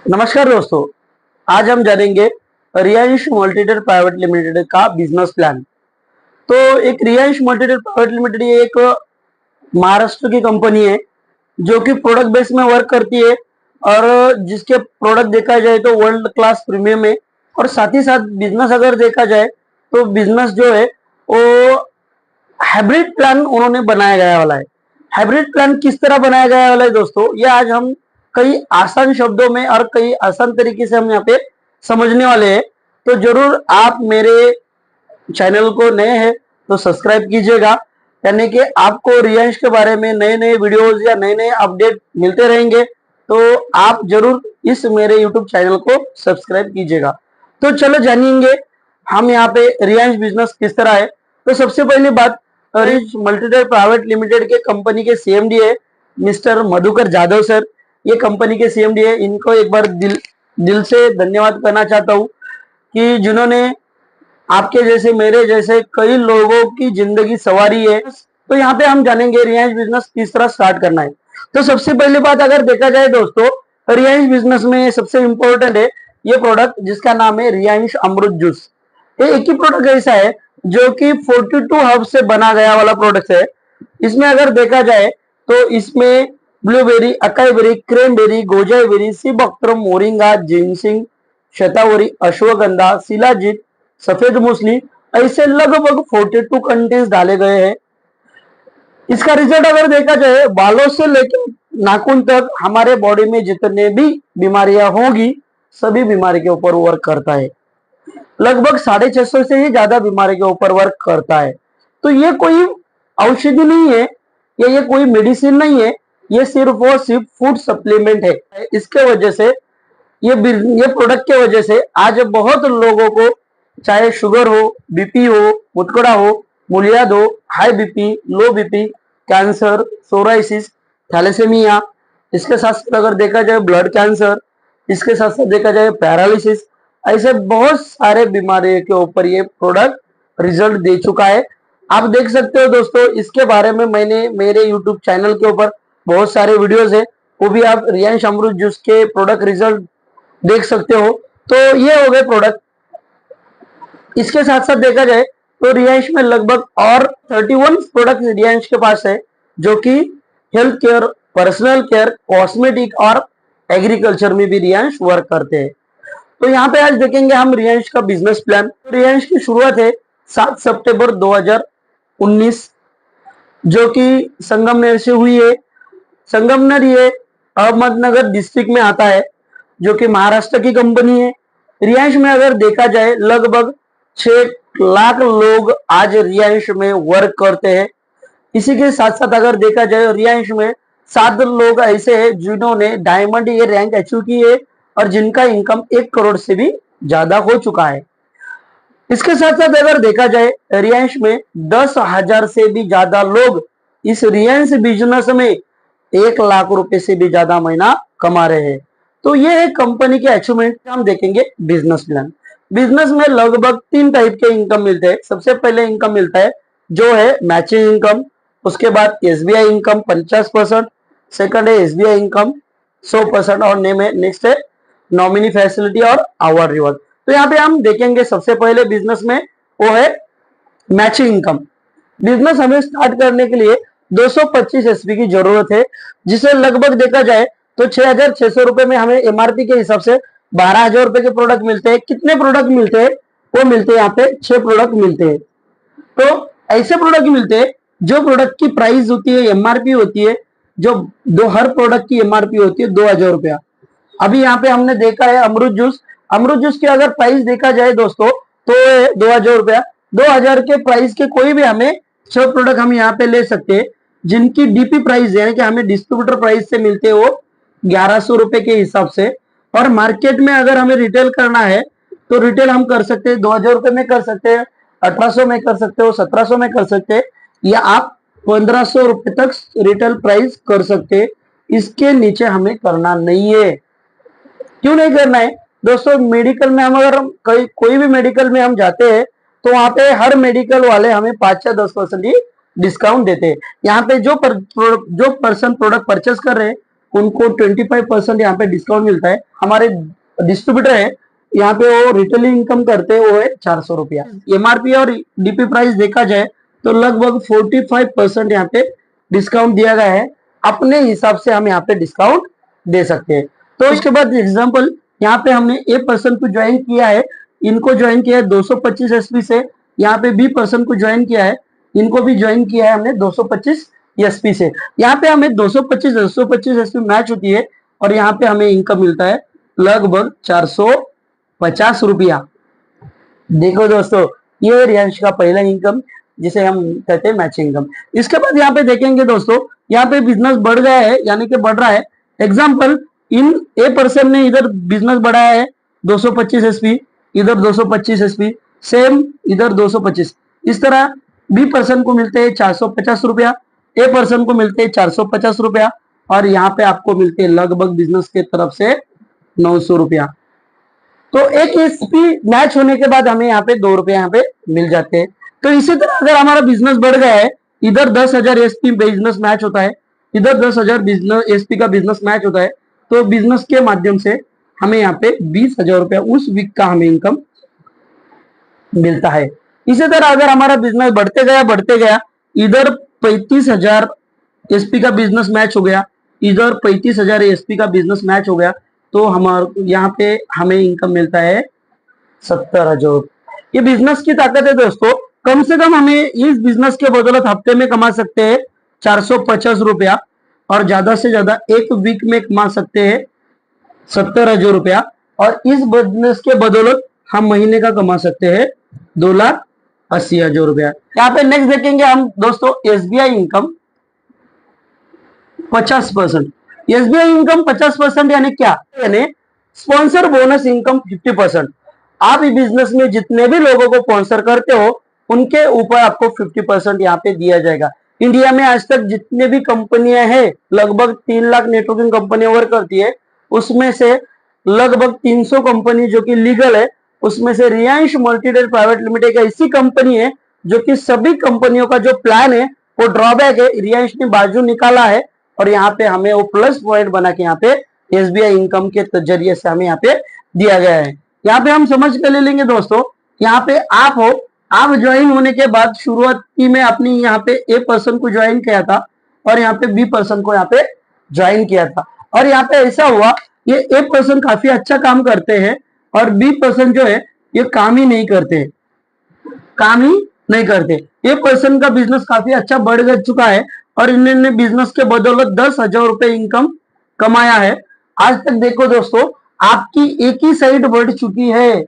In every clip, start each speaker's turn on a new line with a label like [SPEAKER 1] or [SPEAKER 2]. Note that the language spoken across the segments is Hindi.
[SPEAKER 1] नमस्कार दोस्तों, आज हम जानेंगे रिलायंस मल्टीटेक प्राइवेट लिमिटेड का बिजनेस प्लान। तो एक रिलायंस मल्टीटेक प्राइवेट लिमिटेड ये एक महाराष्ट्र की कंपनी है जो कि प्रोडक्ट बेस में वर्क करती है और जिसके प्रोडक्ट देखा जाए तो वर्ल्ड क्लास प्रीमियम है। और साथ ही साथ बिजनेस अगर देखा जाए तो बिजनेस जो है वो हाइब्रिड प्लान उन्होंने बनाया गया वाला है। हाइब्रिड प्लान किस तरह बनाया गया वाला है दोस्तों, ये आज हम कई आसान शब्दों में और कई आसान तरीके से हम यहाँ पे समझने वाले हैं। तो जरूर आप मेरे चैनल को नए हैं तो सब्सक्राइब कीजिएगा, यानी कि आपको रिलायंस के बारे में नए नए वीडियोस या नए नए अपडेट मिलते रहेंगे। तो आप जरूर इस मेरे यूट्यूब चैनल को सब्सक्राइब कीजिएगा। तो चलो जानेंगे हम यहाँ पे रिलायंस बिजनेस किस तरह है। तो सबसे पहली बात, रिलायंस मल्टीटेक प्राइवेट लिमिटेड के कंपनी के सीएमडी है मिस्टर मधुकर जाधव सर। ये कंपनी के सीएमडी है, इनको एक बार दिल से धन्यवाद करना चाहता हूँ कि जिन्होंने आपके जैसे मेरे जैसे कई लोगों की जिंदगी सवारी है। तो यहाँ पे हम जानेंगे रिलायंस बिजनेस किस तरह स्टार्ट करना है। तो सबसे पहली बात अगर देखा जाए दोस्तों, रिलायंस बिजनेस में सबसे इंपॉर्टेंट है ये प्रोडक्ट जिसका नाम है रिलायंस अमृत जूस। ये एक ही प्रोडक्ट ऐसा है जो कि 42 हर्ब से बना गया वाला प्रोडक्ट है। इसमें अगर देखा जाए तो इसमें blueberry, acai berry, cranberry, goji berry, सीबक्त्रम, मोरिंगा, जिनसिंग, शतावरी, अश्वगंधा, शिलाजीत, सफेद मूसली ऐसे लगभग 42 कंटेंट्स डाले गए हैं। इसका रिजल्ट अगर देखा जाए बालों से लेकर नाखून तक हमारे बॉडी में जितने भी बीमारियां होगी सभी बीमारी के ऊपर वर्क करता है। लगभग 650 से ही ज्यादा बीमारी के ऊपर वर्क करता है। तो ये कोई औषधि नहीं है या ये कोई मेडिसिन नहीं है, ये सिर्फ और सिर्फ फूड सप्लीमेंट है। इसके वजह से ये प्रोडक्ट के वजह से आज बहुत लोगों को चाहे शुगर हो, बीपी हो, मुतकड़ा हो, मूलियाद हो, high BP, low BP, cancer, psoriasis, thalassaemia, इसके साथ साथ अगर देखा जाए ब्लड कैंसर, इसके साथ साथ देखा जाए पैरालिसिस, ऐसे बहुत सारे बीमारियों के ऊपर ये प्रोडक्ट रिजल्ट दे चुका है। आप देख सकते हो दोस्तों, इसके बारे में मैंने मेरे यूट्यूब चैनल के ऊपर बहुत सारे वीडियोस है, वो भी आप रिलायंस अमृत जूस के प्रोडक्ट रिजल्ट देख सकते हो। तो ये हो गए प्रोडक्ट। इसके साथ साथ देखा जाए तो रिलायंस में लगभग और 31 प्रोडक्ट रिलायंस के पास है जो कि health care, personal care, cosmetic और एग्रीकल्चर में भी रिलायंस वर्क करते हैं। तो यहाँ पे आज देखेंगे हम रिलायंस का बिजनेस प्लान। रिलायंस की शुरुआत है 7 सितंबर 2019 जो कि संगमनेर से हुई है। संगमनेर ये अहमदनगर डिस्ट्रिक्ट में आता है जो कि महाराष्ट्र की कंपनी है। रिलायंस में अगर देखा जाए लगभग 6 लाख लोग आज रिलायंस में वर्क करते हैं। इसी के साथ साथ अगर देखा जाए रिलायंस में 7 लोग ऐसे हैं जिन्होंने डायमंड ये रैंक अचीव की है और जिनका इनकम 1 करोड़ से भी ज्यादा हो चुका है। इसके साथ साथ अगर देखा जाए रिलायंस में 10,000 से भी ज्यादा लोग इस रिलायंस बिजनेस में 1 लाख रुपए से भी ज्यादा महीना कमा रहे हैं। तो ये है कंपनी के अचीवमेंट। हम देखेंगे बिजनेस प्लान। बिजनेस में लगभग 3 टाइप के इनकम मिलते हैं। सबसे पहले इनकम मिलता है जो है मैचिंग इनकम, उसके बाद एसबीआई इनकम 50%, सेकंड है एसबीआई इनकम 100% और नेक्स्ट है नॉमिनी फैसिलिटी और अवार्ड रिवॉर्ड। तो यहाँ पे हम देखेंगे सबसे पहले बिजनेस में वो है मैचिंग इनकम। बिजनेस हमें स्टार्ट करने के लिए 225 एसपी की जरूरत है, जिसे लगभग देखा जाए तो 6,600 रुपए में हमें एमआरपी के हिसाब से 12,000 रुपए के प्रोडक्ट मिलते हैं। कितने प्रोडक्ट मिलते हैं? वो मिलते हैं यहाँ पे 6 प्रोडक्ट मिलते हैं। तो ऐसे प्रोडक्ट मिलते हैं जो प्रोडक्ट की प्राइस होती है, एमआरपी होती है, जो दो हर प्रोडक्ट की एमआरपी होती है 2,000 रुपया। अभी यहाँ पे हमने देखा है अमृत जूस। अमृत जूस की अगर प्राइस देखा जाए दोस्तों तो 2,000 रुपया। 2,000 के प्राइस के कोई भी हमें 6 प्रोडक्ट हम यहाँ पे ले सकते हैं जिनकी डीपी प्राइस यानी कि हमें डिस्ट्रीब्यूटर प्राइस से मिलते हैं वो 1,100 रुपए के हिसाब से। और मार्केट में अगर हमें रिटेल करना है तो रिटेल हम कर सकते हैं 2,000 रुपए में कर सकते हैं, 1,800 में कर सकते हो, 1,700 में कर सकते हैं, या आप 1,500 रुपए तक रिटेल प्राइस कर सकते हैं। इसके नीचे हमें करना नहीं है। क्यों नहीं करना है दोस्तों? मेडिकल में हम अगर कोई भी मेडिकल में हम जाते हैं तो वहां पे हर मेडिकल वाले हमें 5 या 10% ही डिस्काउंट देते हैं। यहाँ पे जो पर्सन प्रोडक्ट परचेस कर रहे हैं उनको 25% यहाँ पे डिस्काउंट मिलता है। हमारे डिस्ट्रीब्यूटर है यहाँ पे, वो रिटेल इनकम करते हैं, वो है 400 रुपया। एमआरपी और डीपी प्राइस देखा जाए तो लगभग 45% यहाँ पे डिस्काउंट दिया गया है। अपने हिसाब से हम यहाँ पे डिस्काउंट दे सकते हैं। तो इसके बाद एग्जांपल यहाँ पे हमने ए पर्सन को ज्वाइन किया है, इनको ज्वाइन किया है 225 एसपी से। यहाँ पे बी पर्सन को ज्वाइन किया है, इनको भी ज्वाइन किया है हमने 225 एसपी से। यहाँ पे हमें 225 एसपी मैच होती है और यहाँ पे हमें इनकम मिलता है लगभग 450 रुपया। देखो दोस्तों, ये रियांश का पहला इनकम जिसे हम कहते हैं मैचिंग इनकम। इसके बाद यहाँ पे देखेंगे दोस्तों, यहाँ पे बिजनेस बढ़ गया है, यानी कि बढ़ रहा है। एग्जाम्पल, इन ए पर्सन ने इधर बिजनेस बढ़ाया है 225 एसपी, इधर 225 एसपी, सेम इधर 225। इस तरह बी पर्सन को मिलते हैं 450 रुपया, ए पर्सन को मिलते हैं 450 रुपया, और यहाँ पे आपको मिलते हैं लगभग बिजनेस के तरफ से 900 रुपया। तो एक एसपी मैच होने के बाद हमें यहाँ पे 2 रुपए यहाँ पे मिल जाते हैं। तो इसी तरह अगर हमारा बिजनेस बढ़ गया है, इधर 10,000 एसपी बिजनेस मैच होता है, इधर 10,000 बिजनेस एसपी का बिजनेस मैच होता है, तो बिजनेस के माध्यम से हमें यहाँ पे 20,000 रुपया उस वीक का हमें इनकम मिलता है। इसी तरह अगर हमारा बिजनेस बढ़ते गया, इधर 35,000 एसपी का बिजनेस मैच हो गया, इधर 35,000 एसपी का बिजनेस मैच हो गया, तो हमारे यहाँ पे हमें इनकम मिलता है 70,000। ये बिजनेस की ताकत है दोस्तों। कम से कम हमें इस बिजनेस के बदौलत हफ्ते में कमा सकते हैं 450 रुपया, और ज्यादा से ज्यादा एक वीक में कमा सकते हैं 70,000 रुपया, और इस बिजनेस के बदौलत हम महीने का कमा सकते हैं 2,80,000 रुपया। यहाँ पे नेक्स्ट देखेंगे हम दोस्तों एसबीआई इनकम 50%। एसबीआई इनकम 50% यानी क्या, यानी स्पॉन्सर बोनस इनकम 50%। आप इस बिजनेस में जितने भी लोगों को स्पॉन्सर करते हो उनके ऊपर आपको 50% यहाँ पे दिया जाएगा। इंडिया में आज तक जितने भी कंपनियां हैं, लगभग 3 लाख नेटवर्किंग कंपनियां वर्क करती है, उसमें से लगभग 300 कंपनी जो कि लीगल है, उसमें से रियांश मल्टीडेल प्राइवेट लिमिटेड का इसी कंपनी है जो कि सभी कंपनियों का जो प्लान है वो ड्रॉबैक है, रियांश ने बाजू निकाला है, और यहाँ पे हमें वो प्लस पॉइंट बना के यहाँ पे एसबीआई इनकम के जरिए से हमें यहाँ पे दिया गया है। यहाँ पे हम समझ कर ले लेंगे दोस्तों, यहाँ पे आप हो, आप ज्वाइन होने के बाद शुरुआती में अपनी यहाँ पे ए पर्सन को ज्वाइन किया था और यहाँ पे बी पर्सन को यहाँ पे ज्वाइन किया था, और यहाँ पे ऐसा हुआ ये ए पर्सन काफी अच्छा काम करते हैं और बी पर्सन जो है ये काम ही नहीं करते, ये पर्सन का बिजनेस काफी अच्छा बढ़ चुका है और इन्होंने बिजनेस के बदौलत 10,000 रुपए इनकम कमाया है। आज तक देखो दोस्तों, आपकी एक ही साइड बढ़ चुकी है,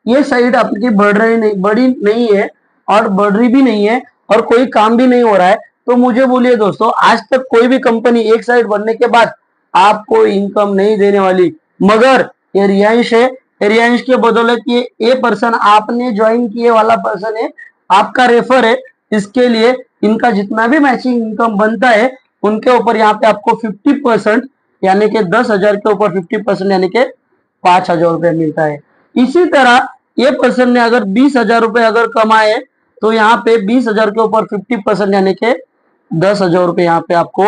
[SPEAKER 1] ये साइड आपकी बढ़ी नहीं है और बढ़ रही भी नहीं है और कोई काम भी नहीं हो रहा है। तो मुझे बोलिए दोस्तों, आज तक कोई भी कंपनी एक साइड बढ़ने के बाद आपको इनकम नहीं देने वाली, मगर ये रियांश है, रियांश के बदौलत ये ए पर्सन आपने ज्वाइन किए वाला पर्सन है, आपका रेफर है, इसके लिए इनका जितना भी मैचिंग इनकम बनता है उनके ऊपर यहाँ पे आपको 50% यानी कि 10,000 के ऊपर 50% यानी कि 5,000 रुपये मिलता है। इसी तरह ये पर्सन ने अगर 20,000 रुपये अगर कमाए तो यहाँ पे 20,000 के ऊपर 50% यानी कि 10,000 रुपये यहाँ पे आपको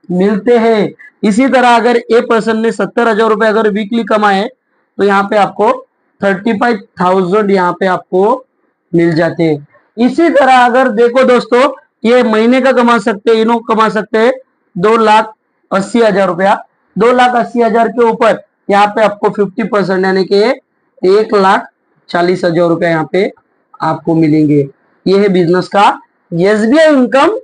[SPEAKER 1] मिलते हैं। इसी तरह अगर ए पर्सन ने 70,000 रुपये अगर वीकली कमाए तो यहाँ पे आपको 35,000 यहाँ पे आपको मिल जाते हैं। इसी तरह अगर देखो दोस्तों, ये महीने का कमा सकते हैं, इन्हों कमा सकते हैं 2,80,000 रुपया। 2,80,000 के ऊपर यहाँ पे आपको 50% यानी कि 1,40,000 रुपया यहाँ पे आपको मिलेंगे। ये है बिजनेस का एसबीआई इनकम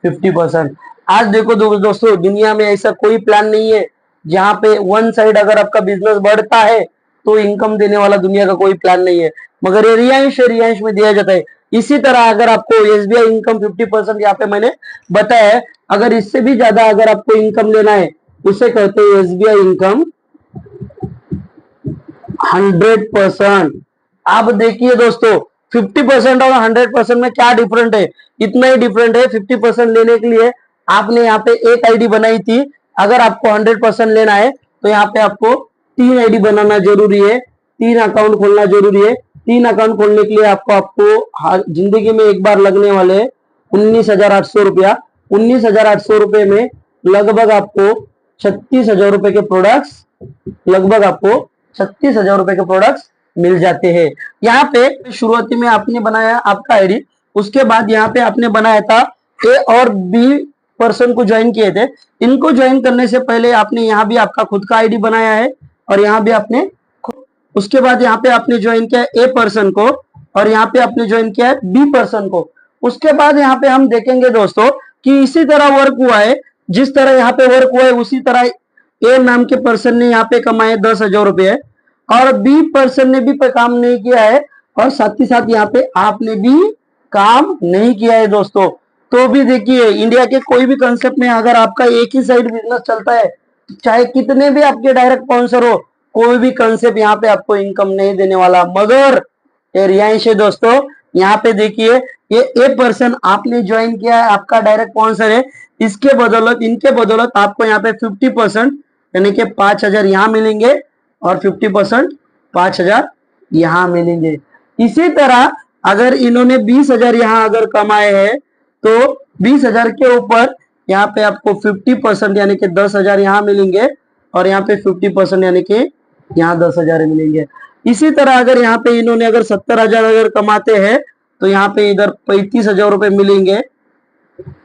[SPEAKER 1] 50%। आज देखो दोस्तों, दुनिया में ऐसा कोई प्लान नहीं है जहाँ पे वन साइड अगर आपका बिजनेस बढ़ता है तो इनकम देने वाला दुनिया का कोई प्लान नहीं है, मगर ये रियांश में दिया जाता है। इसी तरह अगर आपको एसबीआई इनकम 50% यहाँ पे मैंने बताया है, अगर इससे भी ज्यादा अगर आपको इनकम लेना है उसे कहते हैं एसबीआई इनकम 100%। आप देखिए दोस्तों, 50% और 100% में क्या डिफरेंट है, इतना ही डिफरेंट है। 50% लेने के लिए आपने यहाँ पे एक आईडी बनाई थी, अगर आपको 100% लेना है तो यहाँ पे आपको 3 आईडी बनाना जरूरी है, 3 अकाउंट खोलना जरूरी है। 3 अकाउंट खोलने के लिए आपको जिंदगी में एक बार लगने वाले 19,800 रुपया। 19,800 रुपये में लगभग आपको 36,000 रुपए के प्रोडक्ट्स, लगभग आपको 36,000 रुपए के प्रोडक्ट्स मिल जाते हैं। यहाँ पे शुरुआती में आपने बनाया आपका आईडी, उसके बाद यहाँ पे आपने बनाया था ए और बी पर्सन को ज्वाइन किए थे। इनको ज्वाइन करने से पहले आपने यहाँ भी आपका खुद का आईडी बनाया है और यहाँ भी आपने, उसके बाद यहाँ पे आपने ज्वाइन किया ए पर्सन को और यहाँ पे आपने ज्वाइन किया है बी पर्सन को। उसके बाद यहाँ पे हम देखेंगे दोस्तों कि इसी तरह वर्क हुआ है, जिस तरह यहाँ पे वर्क हुआ है उसी तरह ए नाम के पर्सन ने यहाँ पे कमाए 10,000 रुपए और बी पर्सन ने भी काम नहीं किया है और साथ ही साथ यहाँ पे आपने भी काम नहीं किया है दोस्तों। तो भी देखिए, इंडिया के कोई भी कंसेप्ट में अगर आपका एक ही साइड बिजनेस चलता है, चाहे कितने भी आपके डायरेक्ट स्पॉन्सर हो, कोई भी कंसेप्ट यहाँ पे आपको इनकम नहीं देने वाला। मगर ये रियांश है दोस्तों, यहाँ पे देखिए ये ए पर्सन आपने ज्वाइन किया है, आपका डायरेक्ट स्पॉन्सर है, इसके बदौलत, इनके बदौलत आपको यहाँ पे 50% यानी कि 5,000 यहाँ मिलेंगे और 50% 5,000 यहाँ मिलेंगे। इसी तरह अगर इन्होंने 20,000 यहाँ अगर कमाए हैं तो 20,000 के ऊपर यहाँ पे आपको 50% यानी कि 10,000 यहाँ मिलेंगे और यहाँ पे 50% यानी कि यहाँ 10,000 मिलेंगे। इसी तरह अगर यहाँ पे इन्होंने अगर 70,000 अगर कमाते हैं तो यहाँ पे इधर 35,000 रुपए मिलेंगे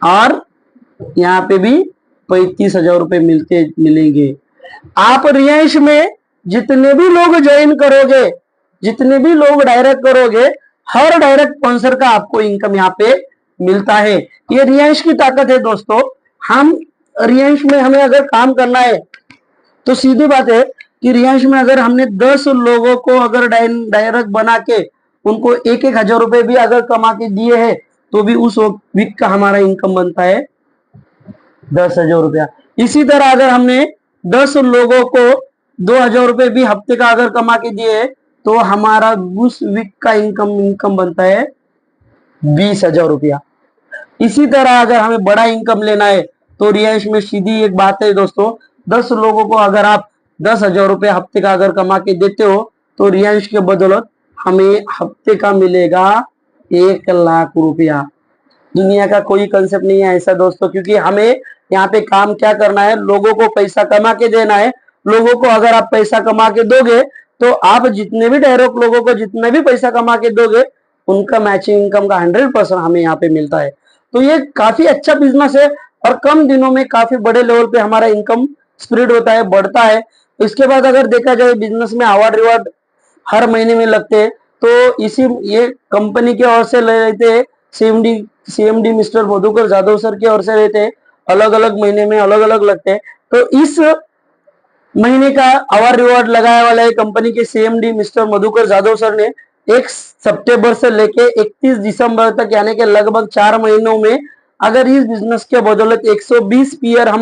[SPEAKER 1] और यहाँ पे भी 35,000 रुपए मिलेंगे। आप रियांश में जितने भी लोग ज्वाइन करोगे, जितने भी लोग डायरेक्ट करोगे, हर डायरेक्ट स्पॉन्सर का आपको इनकम यहाँ पे मिलता है। ये रियांश की ताकत है दोस्तों। हम रियांश में हमें अगर काम करना है तो सीधी बात है कि रियांश में अगर हमने 10 लोगों को अगर डायरेक्ट बना के उनको 1,000 रुपए भी अगर कमा के दिए हैं तो भी उस वीक का हमारा इनकम बनता है 10,000 रुपया। इसी तरह अगर हमने 10 लोगों को 2,000 रुपए भी हफ्ते का अगर कमा के दिए तो हमारा उस वीक का इनकम बनता है 20,000 रुपया। इसी तरह अगर हमें बड़ा इनकम लेना है तो रियांश में सीधी एक बात है दोस्तों, 10 लोगों को अगर आप 10,000 रुपये हफ्ते का अगर कमा के देते हो तो रियांश के बदौलत हमें हफ्ते का मिलेगा 1,00,000 रुपया। दुनिया का कोई कंसेप्ट नहीं है ऐसा दोस्तों, क्योंकि हमें यहाँ पे काम क्या करना है, लोगों को पैसा कमा के देना है। लोगों को अगर आप पैसा कमा के दोगे तो आप जितने भी डायरेक्ट लोगों को जितना भी पैसा कमा के दोगे उनका मैचिंग इनकम का 100% हमें यहाँ पे मिलता है। तो ये काफी अच्छा बिजनेस है और कम दिनों में काफी बड़े लेवल पे हमारा इनकम स्प्रेड होता है, बढ़ता है। इसके बाद अगर देखा जाए बिजनेस में अवार्ड रिवार्ड हर महीने में लगते हैं, तो इसी ये कंपनी की ओर से ले लेते हैं, CMD mister Madhukar Jadhav sir की ओर से लेते हैं, अलग अलग महीने में अलग अलग लगते हैं। तो इस महीने का अवार्ड रिवार्ड लगाया वाला है कंपनी के CMD mister Madhukar Jadhav sir ने 1 सितंबर से लेके 31 दिसंबर तक यानी कि लगभग 4 महीनों में अगर इस बिजनेस के बदौलत 120 पीयर हम